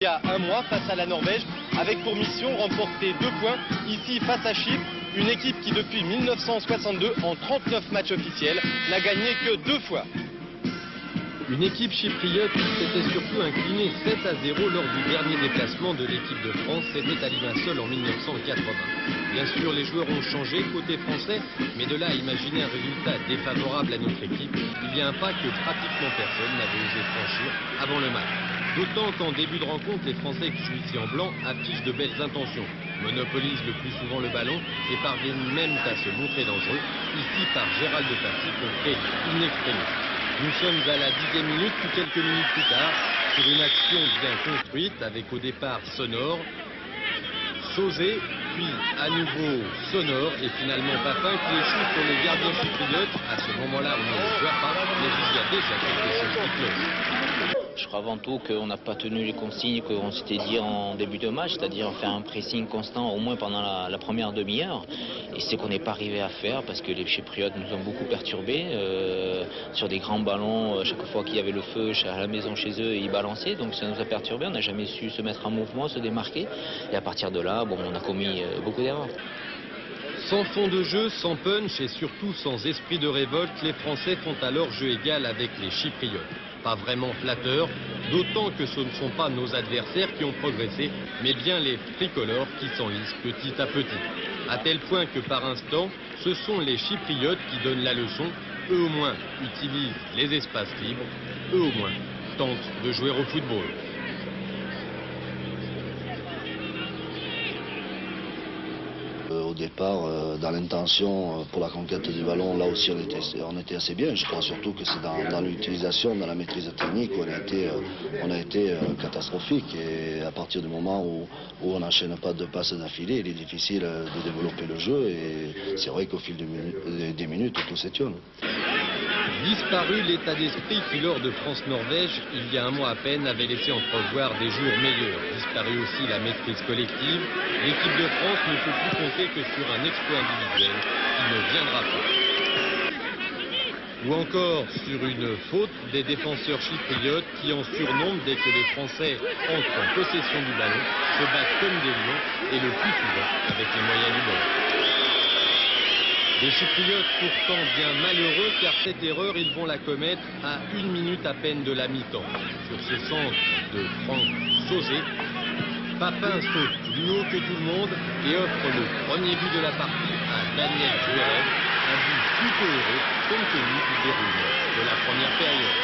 Il y a un mois face à la Norvège, avec pour mission remporter 2 points ici face à Chypre, une équipe qui depuis 1962 en 39 matchs officiels n'a gagné que 2 fois. Une équipe chypriote qui s'était surtout inclinée 7-0 lors du dernier déplacement de l'équipe de France, c'était à Limassol en 1980. Bien sûr, les joueurs ont changé côté français, mais de là à imaginer un résultat défavorable à notre équipe, il y a un pas que pratiquement personne n'avait osé franchir avant le match. D'autant qu'en début de rencontre, les Français qui jouent ici en blanc affichent de belles intentions, monopolisent le plus souvent le ballon et parviennent même à se montrer dangereux, ici par Gérald Passy qu'on crée in extremis. Nous sommes à la 10e minute, puis quelques minutes plus tard, sur une action bien construite avec au départ Sonore, Sauzé, puis à nouveau Sonore et finalement Papin qui échoue sur le gardien chypriote. À ce moment-là, on ne le voit pas, mais il y a déjà quelque chose qui cloche. Je crois avant tout qu'on n'a pas tenu les consignes qu'on s'était dit en début de match, c'est-à-dire faire un pressing constant au moins pendant la première demi-heure. Et c'est qu'on n'est pas arrivé à faire parce que les Chypriotes nous ont beaucoup perturbés sur des grands ballons. Chaque fois qu'il y avait le feu à la maison chez eux, ils balançaient, donc ça nous a perturbés. On n'a jamais su se mettre en mouvement, se démarquer. Et à partir de là, bon, on a commis beaucoup d'erreurs. Sans fond de jeu, sans punch et surtout sans esprit de révolte, les Français font alors jeu égal avec les Chypriotes. Pas vraiment flatteur, d'autant que ce ne sont pas nos adversaires qui ont progressé, mais bien les tricolores qui s'enlisent petit à petit. À tel point que par instant, ce sont les Chypriotes qui donnent la leçon. Eux au moins utilisent les espaces libres, eux au moins tentent de jouer au football. Au départ, dans l'intention pour la conquête du ballon, là aussi on était assez bien. Je crois surtout que c'est dans l'utilisation, dans la maîtrise technique où on a été catastrophique. Et à partir du moment où on n'enchaîne pas de passes d'affilée, il est difficile de développer le jeu. Et c'est vrai qu'au fil des minutes, tout s'étiole. Disparu l'état d'esprit qui, lors de France-Norvège, il y a un mois à peine, avait laissé entrevoir des jours meilleurs. Disparu aussi la maîtrise collective. L'équipe de France ne peut plus compter que sur un exploit individuel qui ne viendra pas. Ou encore sur une faute des défenseurs chypriotes qui en surnombre dès que les Français entrent en possession du ballon, se battent comme des lions et le plus souvent avec les moyens du bord. Des Chypriotes pourtant bien malheureux car cette erreur ils vont la commettre à 1 minute à peine de la mi-temps. Sur ce centre de Franck Sauzé, Papin saute plus haut que tout le monde et offre le premier but de la partie à Daniel Zverev, un but plutôt heureux compte tenu du déroulement de la première période.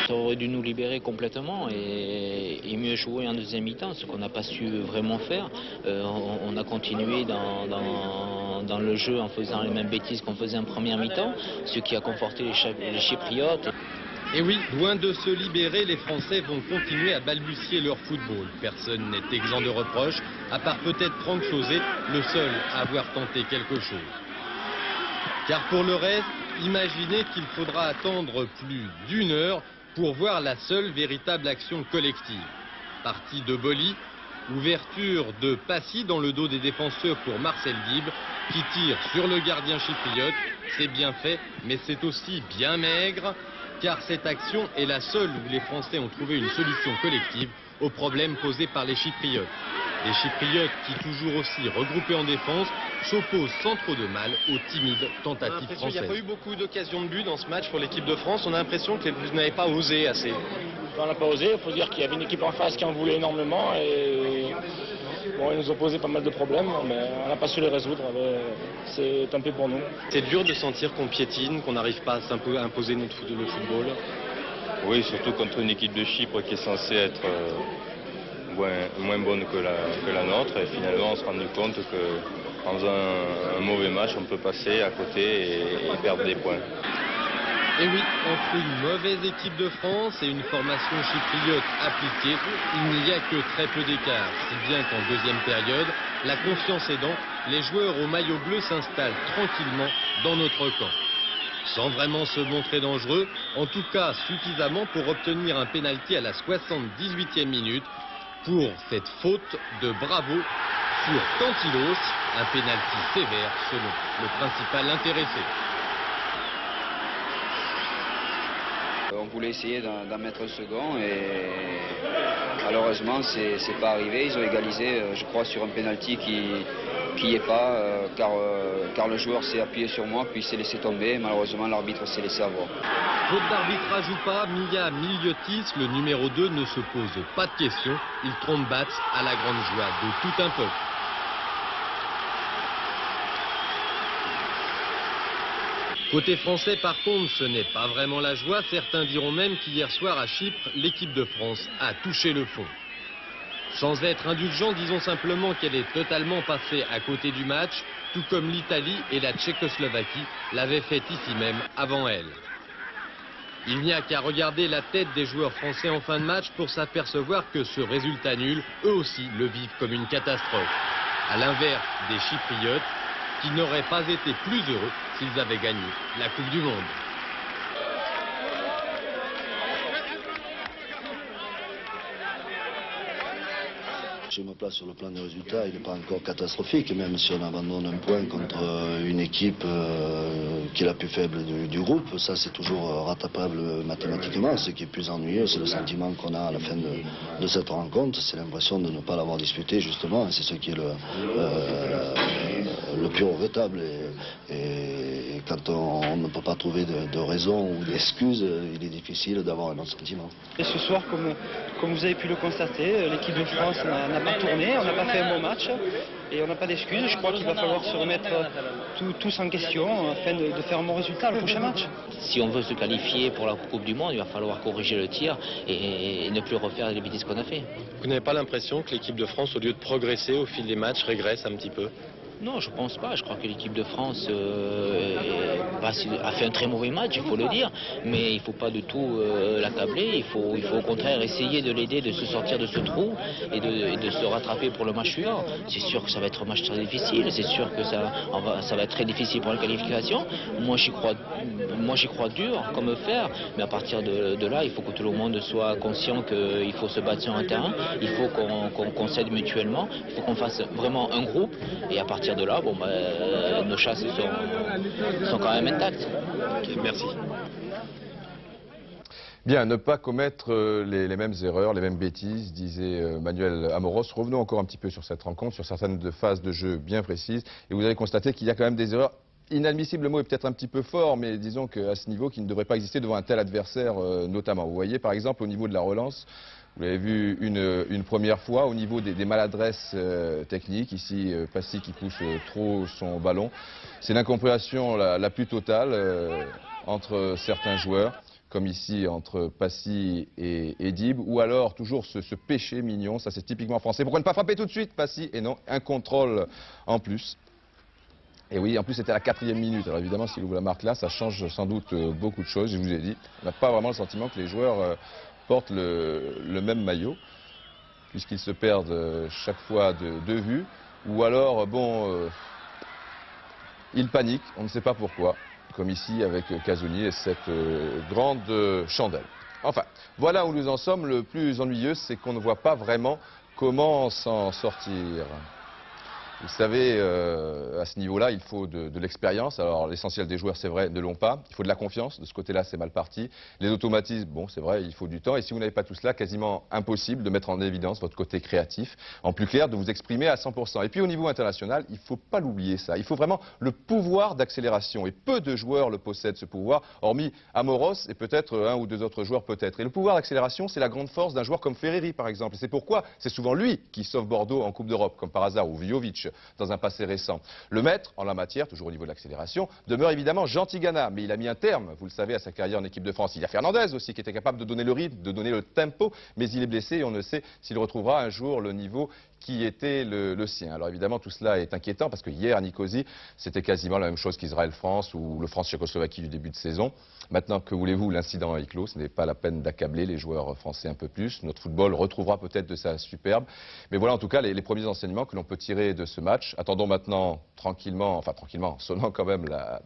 Ça aurait dû nous libérer complètement et mieux jouer en deuxième mi-temps, ce qu'on n'a pas su vraiment faire. On a continué dans le jeu en faisant les mêmes bêtises qu'on faisait en première mi-temps, ce qui a conforté les Chypriotes. Et oui, loin de se libérer, les Français vont continuer à balbutier leur football. Personne n'est exempt de reproches, à part peut-être Franck Sauzé, le seul à avoir tenté quelque chose. Car pour le reste, imaginez qu'il faudra attendre plus d'1 heure pour voir la seule véritable action collective. Partie de Boli, ouverture de Passy dans le dos des défenseurs pour Marcel Dib, qui tire sur le gardien chypriote. C'est bien fait, mais c'est aussi bien maigre, car cette action est la seule où les Français ont trouvé une solution collective au problème posé par les Chypriotes. Les Chypriotes qui, toujours aussi regroupés en défense, s'opposent sans trop de mal aux timides tentatives françaises. Il n'y a pas eu beaucoup d'occasions de but dans ce match pour l'équipe de France. On a l'impression que vous n'avez pas osé assez. On n'a pas osé, il faut dire qu'il y avait une équipe en face qui en voulait énormément et bon, ils nous ont posé pas mal de problèmes, mais on n'a pas su les résoudre. C'est tant pis pour nous. C'est dur de sentir qu'on piétine, qu'on n'arrive pas à imposer le football. Oui, surtout contre une équipe de Chypre qui est censée être moins bonne que la nôtre. Et finalement, on se rend compte qu'en faisant un mauvais match, on peut passer à côté et perdre des points. Et oui, entre une mauvaise équipe de France et une formation chypriote appliquée, il n'y a que très peu d'écart. Si bien qu'en deuxième période, la confiance aidant, les joueurs au maillot bleu s'installent tranquillement dans notre camp. Sans vraiment se montrer dangereux, en tout cas suffisamment pour obtenir un pénalty à la 78e minute pour cette faute de Bravo sur Tantilos, un pénalty sévère selon le principal intéressé. On voulait essayer d'en mettre un second et malheureusement c'est pas arrivé. Ils ont égalisé, je crois, sur un pénalty qui n'y est pas, car le joueur s'est appuyé sur moi puis il s'est laissé tomber. Malheureusement l'arbitre s'est laissé avoir. Faute d'arbitrage ou pas, Mia Miliotis, le numéro 2, ne se pose pas de questions. Il trompe Bats à la grande joie de tout un peuple. Côté français, par contre, ce n'est pas vraiment la joie. Certains diront même qu'hier soir à Chypre, l'équipe de France a touché le fond. Sans être indulgent, disons simplement qu'elle est totalement passée à côté du match, tout comme l'Italie et la Tchécoslovaquie l'avaient fait ici même avant elle. Il n'y a qu'à regarder la tête des joueurs français en fin de match pour s'apercevoir que ce résultat nul, eux aussi le vivent comme une catastrophe. À l'inverse des Chypriotes, qui n'auraient pas été plus heureux s'ils avaient gagné la Coupe du Monde. Je me place sur le plan des résultats, il n'est pas encore catastrophique, même si on abandonne un point contre une équipe qui est la plus faible du groupe. Ça, c'est toujours rattrapable mathématiquement. Ce qui est plus ennuyeux, c'est le sentiment qu'on a à la fin de cette rencontre. C'est l'impression de ne pas l'avoir disputé, justement. C'est ce qui est le plus regrettable. Et quand on ne peut pas trouver de raison ou d'excuses, il est difficile d'avoir un autre sentiment. Et ce soir, comme vous avez pu le constater, l'équipe de France n'a pas tourné, on n'a pas fait un bon match et on n'a pas d'excuses. Je crois qu'il va falloir se remettre tous en question afin de faire un bon résultat le prochain match. Si on veut se qualifier pour la Coupe du Monde, il va falloir corriger le tir et ne plus refaire les bêtises qu'on a fait. Vous n'avez pas l'impression que l'équipe de France, au lieu de progresser au fil des matchs, régresse un petit peu? Non, je pense pas. Je crois que l'équipe de France a fait un très mauvais match, il faut le dire. Mais il ne faut pas du tout l'accabler. Il faut au contraire essayer de l'aider de se sortir de ce trou et de se rattraper pour le match suivant. C'est sûr que ça va être un match très difficile. C'est sûr que ça va être très difficile pour la qualification. Moi, j'y crois dur comme fer. Mais à partir de là, il faut que tout le monde soit conscient qu'il faut se battre sur un terrain. Il faut qu'on s'aide mutuellement. Il faut qu'on fasse vraiment un groupe. Et à partir de là, nos chances sont quand même intactes. Okay, merci. Bien, ne pas commettre les mêmes erreurs, les mêmes bêtises, disait Manuel Amoros. Revenons encore un petit peu sur cette rencontre, sur certaines phases de jeu bien précises. Et vous avez constaté qu'il y a quand même des erreurs inadmissibles. Le mot est peut-être un petit peu fort, mais disons qu'à ce niveau, qui ne devrait pas exister devant un tel adversaire notamment. Vous voyez, par exemple, au niveau de la relance, vous l'avez vu une première fois au niveau des maladresses techniques. Ici, Passy qui pousse trop son ballon. C'est l'incompréhension la plus totale entre certains joueurs, comme ici entre Passy et Dib, ou alors toujours ce péché mignon, ça c'est typiquement français. Pourquoi ne pas frapper tout de suite, Passy? Et non, un contrôle en plus. Et oui, en plus c'était à la 4e minute. Alors évidemment, s'il ouvre la marque là, ça change sans doute beaucoup de choses. Je vous ai dit, on n'a pas vraiment le sentiment que les joueurs portent le même maillot, puisqu'ils se perdent chaque fois de vue. Ou alors, ils paniquent, on ne sait pas pourquoi, comme ici avec Casouni et cette grande chandelle. Enfin, voilà où nous en sommes. Le plus ennuyeux, c'est qu'on ne voit pas vraiment comment s'en sortir. Vous savez, à ce niveau-là, il faut de l'expérience. Alors, l'essentiel des joueurs, c'est vrai, ne l'ont pas. Il faut de la confiance. De ce côté-là, c'est mal parti. Les automatismes, bon, c'est vrai, il faut du temps. Et si vous n'avez pas tout cela, quasiment impossible de mettre en évidence votre côté créatif. En plus clair, de vous exprimer à 100%. Et puis, au niveau international, il ne faut pas l'oublier, ça. Il faut vraiment le pouvoir d'accélération. Et peu de joueurs le possèdent, ce pouvoir, hormis Amoros et peut-être un ou deux autres joueurs, peut-être. Et le pouvoir d'accélération, c'est la grande force d'un joueur comme Ferreri, par exemple. Et c'est pourquoi c'est souvent lui qui sauve Bordeaux en Coupe d'Europe, comme par hasard, ou Vjovic dans un passé récent. Le maître, en la matière, toujours au niveau de l'accélération, demeure évidemment Jean Tigana, mais il a mis un terme, vous le savez, à sa carrière en équipe de France. Il y a Fernandez aussi, qui était capable de donner le rythme, de donner le tempo, mais il est blessé et on ne sait s'il retrouvera un jour le niveau qui était le sien. Alors évidemment, tout cela est inquiétant, parce que hier, à Nicosie, c'était quasiment la même chose qu'Israël-France ou le France-Tchécoslovaquie du début de saison. Maintenant, que voulez-vous, l'incident est clos, ce n'est pas la peine d'accabler les joueurs français un peu plus. Notre football retrouvera peut-être de sa superbe. Mais voilà en tout cas les premiers enseignements que l'on peut tirer de ce match. Attendons maintenant tranquillement, sonnant quand même la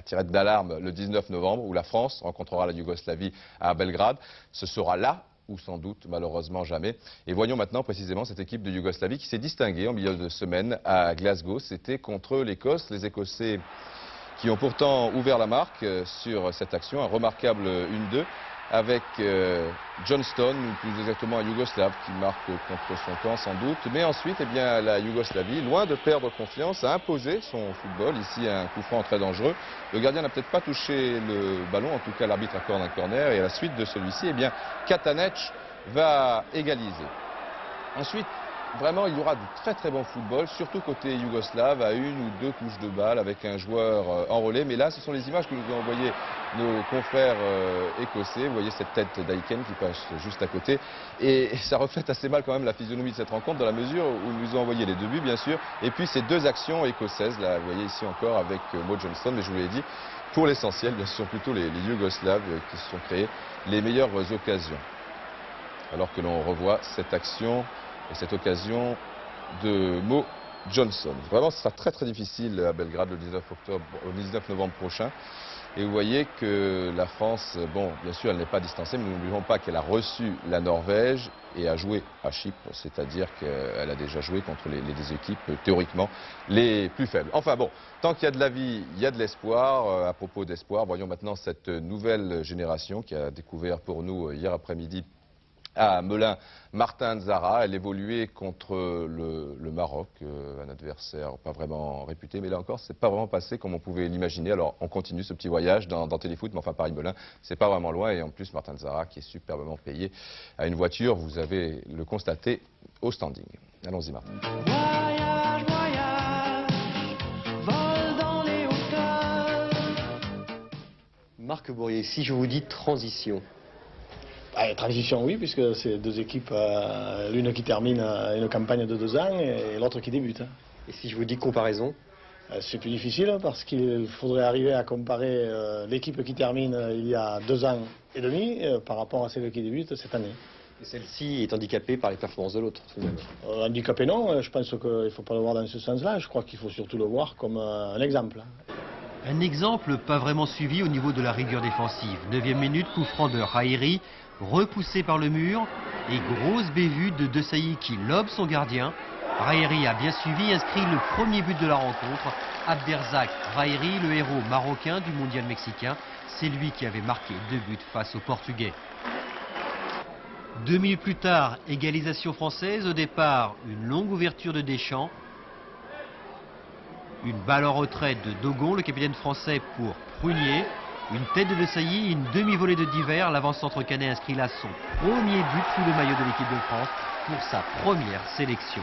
tirette d'alarme le 19 novembre, où la France rencontrera la Yougoslavie à Belgrade. Ce sera là, ou sans doute malheureusement jamais. Et voyons maintenant précisément cette équipe de Yougoslavie qui s'est distinguée en milieu de semaine à Glasgow. C'était contre l'Écosse. Les Écossais qui ont pourtant ouvert la marque sur cette action, un remarquable 1-2 avec Johnston, ou plus exactement un Yougoslave qui marque contre son camp sans doute. Mais ensuite, eh bien, la Yougoslavie, loin de perdre confiance, a imposé son football. Ici, un coup franc très dangereux. Le gardien n'a peut-être pas touché le ballon, en tout cas l'arbitre accorde un corner. Et à la suite de celui-ci, eh bien, Katanec va égaliser. Ensuite, vraiment, il y aura du très très bon football, surtout côté yougoslave, à 1 ou 2 touches de balle avec un joueur enrôlé. Mais là, ce sont les images que nous ont envoyées nos confrères écossais. Vous voyez cette tête d'Aiken qui passe juste à côté. Et ça reflète assez mal quand même la physionomie de cette rencontre, dans la mesure où ils nous ont envoyé les 2 buts, bien sûr. Et puis ces 2 actions écossaises, là, vous voyez ici encore avec Mo Johnston, mais je vous l'ai dit, pour l'essentiel, bien sûr, plutôt les Yougoslaves qui se sont créés les meilleures occasions. Alors que l'on revoit cette action et cette occasion de Mo Johnston. Vraiment, ce sera très très difficile à Belgrade le 19 novembre prochain. Et vous voyez que la France, bon, bien sûr, elle n'est pas distancée, mais nous n'oublions pas qu'elle a reçu la Norvège et a joué à Chypre, c'est-à-dire qu'elle a déjà joué contre les équipes théoriquement les plus faibles. Enfin bon, tant qu'il y a de la vie, il y a de l'espoir. À propos d'espoir, voyons maintenant cette nouvelle génération qui a découvert pour nous hier après-midi à Melun, Martin Zara. Elle évoluait contre le Maroc, un adversaire pas vraiment réputé, mais là encore, c'est pas vraiment passé comme on pouvait l'imaginer. Alors, on continue ce petit voyage dans Téléfoot, mais enfin, Paris-Melun, c'est pas vraiment loin. Et en plus, Martin Zara, qui est superbement payé à une voiture, vous avez le constaté au standing. Allons-y, Martin. Voyage, voyage, vol dans les hauteurs. Marc Bourrier, si je vous dis transition. Transition, oui, puisque c'est 2 équipes, l'une qui termine une campagne de 2 ans et l'autre qui débute. Et si je vous dis comparaison? C'est plus difficile parce qu'il faudrait arriver à comparer l'équipe qui termine il y a 2 ans et demi par rapport à celle qui débute cette année. Et celle-ci est handicapée par les performances de l'autre, tout de même. Handicapé non, je pense qu'il ne faut pas le voir dans ce sens-là, je crois qu'il faut surtout le voir comme un exemple. Un exemple pas vraiment suivi au niveau de la rigueur défensive. 9e minute, coup franc de Rairi, repoussé par le mur, et grosse bévue de Desailly qui lobe son gardien. Rairi a bien suivi, inscrit le premier but de la rencontre. Abderzak Rairi, le héros marocain du mondial mexicain, c'est lui qui avait marqué 2 buts face aux Portugais. 2 minutes plus tard, égalisation française. Au départ, une longue ouverture de Deschamps. Une balle en retrait de Dogon, le capitaine français, pour Prunier. Une tête de Desailly, une demi-volée de Divers. L'avant-centre canet inscrit là son premier but sous le maillot de l'équipe de France pour sa première sélection.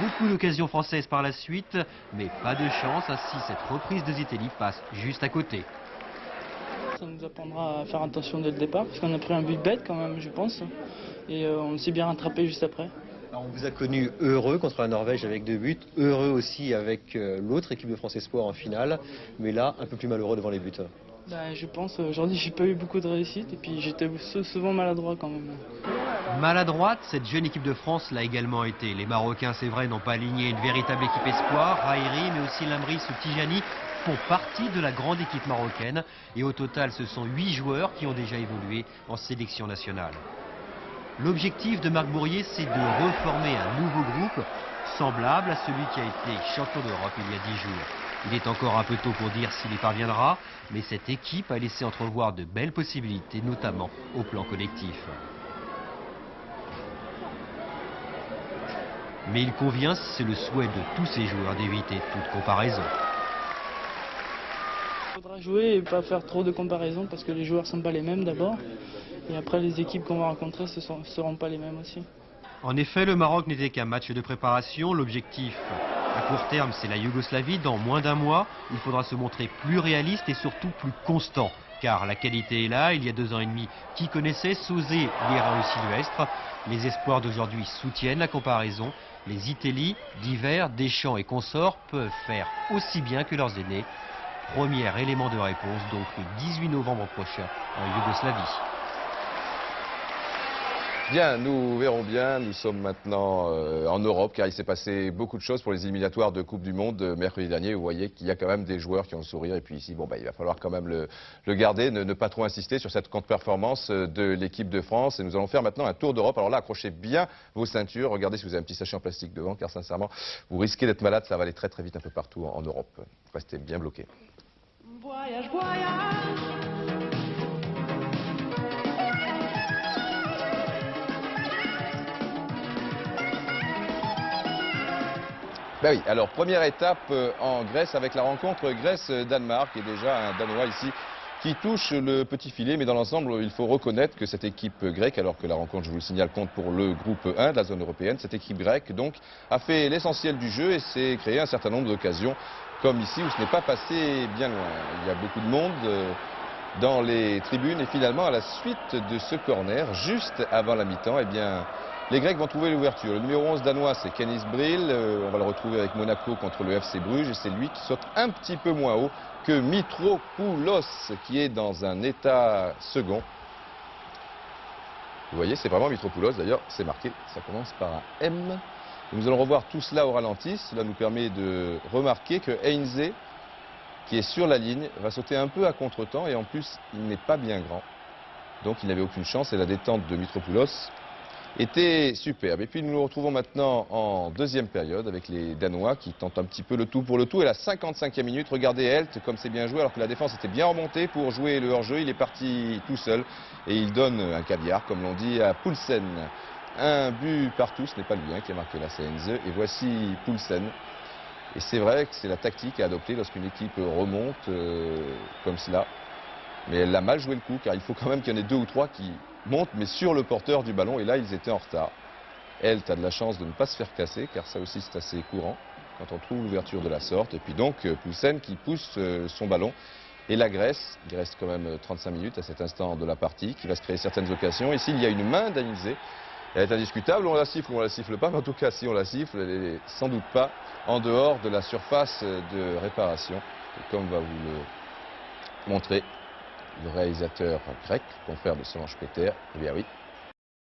Beaucoup d'occasions françaises par la suite, mais pas de chance. Ainsi, cette reprise de Zitelli passe juste à côté. Ça nous apprendra à faire attention dès le départ, parce qu'on a pris un but bête quand même, je pense. Et on s'est bien rattrapé juste après. Alors, on vous a connu heureux contre la Norvège avec 2 buts, heureux aussi avec l'autre équipe de France Espoir en finale, mais là, un peu plus malheureux devant les buts. Je pense, aujourd'hui, j'ai pas eu beaucoup de réussite, et puis j'étais souvent maladroit quand même. Maladroite, cette jeune équipe de France l'a également été. Les Marocains, c'est vrai, n'ont pas aligné une véritable équipe espoir. Rairi, mais aussi Lamris ou Tijani font partie de la grande équipe marocaine. Et au total, ce sont 8 joueurs qui ont déjà évolué en sélection nationale. L'objectif de Marc Bourrier, c'est de reformer un nouveau groupe semblable à celui qui a été champion d'Europe il y a 10 jours. Il est encore un peu tôt pour dire s'il y parviendra, mais cette équipe a laissé entrevoir de belles possibilités, notamment au plan collectif. Mais il convient, c'est le souhait de tous ces joueurs, d'éviter toute comparaison. Il faudra jouer et pas faire trop de comparaisons parce que les joueurs ne sont pas les mêmes d'abord. Et après, les équipes qu'on va rencontrer ne seront pas les mêmes aussi. En effet, le Maroc n'était qu'un match de préparation. L'objectif à court terme, c'est la Yougoslavie. Dans moins d'1 mois, il faudra se montrer plus réaliste et surtout plus constant. Car la qualité est là. Il y a 2 ans et demi, qui connaissait Sauzé, l'Iran Sylvestre. Les espoirs d'aujourd'hui soutiennent la comparaison. Les Zitelli, Divers, Deschamps et consorts peuvent faire aussi bien que leurs aînés. Premier élément de réponse, donc le 18 novembre prochain en Yougoslavie. Bien, nous verrons bien. Nous sommes maintenant en Europe car il s'est passé beaucoup de choses pour les éliminatoires de Coupe du Monde mercredi dernier. Vous voyez qu'il y a quand même des joueurs qui ont le sourire. Et puis ici, bon, il va falloir quand même le garder, ne pas trop insister sur cette contre-performance de l'équipe de France. Et nous allons faire maintenant un tour d'Europe. Alors là, accrochez bien vos ceintures. Regardez si vous avez un petit sachet en plastique devant car sincèrement, vous risquez d'être malade. Ça va aller très très vite un peu partout en Europe. Restez bien bloqués. Voyage, voyage. Ben oui, alors première étape en Grèce avec la rencontre Grèce-Danemark, et déjà un Danois ici qui touche le petit filet, mais dans l'ensemble il faut reconnaître que cette équipe grecque, alors que la rencontre, je vous le signale, compte pour le groupe 1 de la zone européenne, cette équipe grecque donc a fait l'essentiel du jeu et s'est créé un certain nombre d'occasions, comme ici où ce n'est pas passé bien loin. Il y a beaucoup de monde dans les tribunes et finalement à la suite de ce corner, juste avant la mi-temps, eh bien les Grecs vont trouver l'ouverture. Le numéro 11 danois, c'est Kennis Brill. On va le retrouver avec Monaco contre le FC Bruges. Et c'est lui qui saute un petit peu moins haut que Mitropoulos, qui est dans un état second. Vous voyez, c'est vraiment Mitropoulos. D'ailleurs, c'est marqué. Ça commence par un M. Nous allons revoir tout cela au ralenti. Cela nous permet de remarquer que Heinze, qui est sur la ligne, va sauter un peu à contre-temps. Et en plus, il n'est pas bien grand. Donc, il n'avait aucune chance. Et la détente de Mitropoulos était superbe. Et puis nous nous retrouvons maintenant en deuxième période avec les Danois qui tentent un petit peu le tout pour le tout. Et la 55e minute, regardez Helt comme c'est bien joué alors que la défense était bien remontée pour jouer le hors-jeu. Il est parti tout seul et il donne un caviar comme l'on dit à Poulsen. Un but partout, ce n'est pas lui qui a marqué la CNZ. Et voici Poulsen. Et c'est vrai que c'est la tactique à adopter lorsqu'une équipe remonte comme cela. Mais elle a mal joué le coup car il faut quand même qu'il y en ait 2 ou 3 qui montent mais sur le porteur du ballon et là ils étaient en retard. Helt a de la chance de ne pas se faire casser car ça aussi c'est assez courant quand on trouve l'ouverture de la sorte. Et puis donc Poulsen qui pousse son ballon et la Grèce, il reste quand même 35 minutes à cet instant de la partie, qui va se créer certaines occasions. Ici il y a une main d'Heinze, elle est indiscutable, on la siffle ou on la siffle pas, mais en tout cas si on la siffle, elle n'est sans doute pas en dehors de la surface de réparation. Et comme va vous le montrer le réalisateur grec, confrère de Solange Peter, eh bien oui,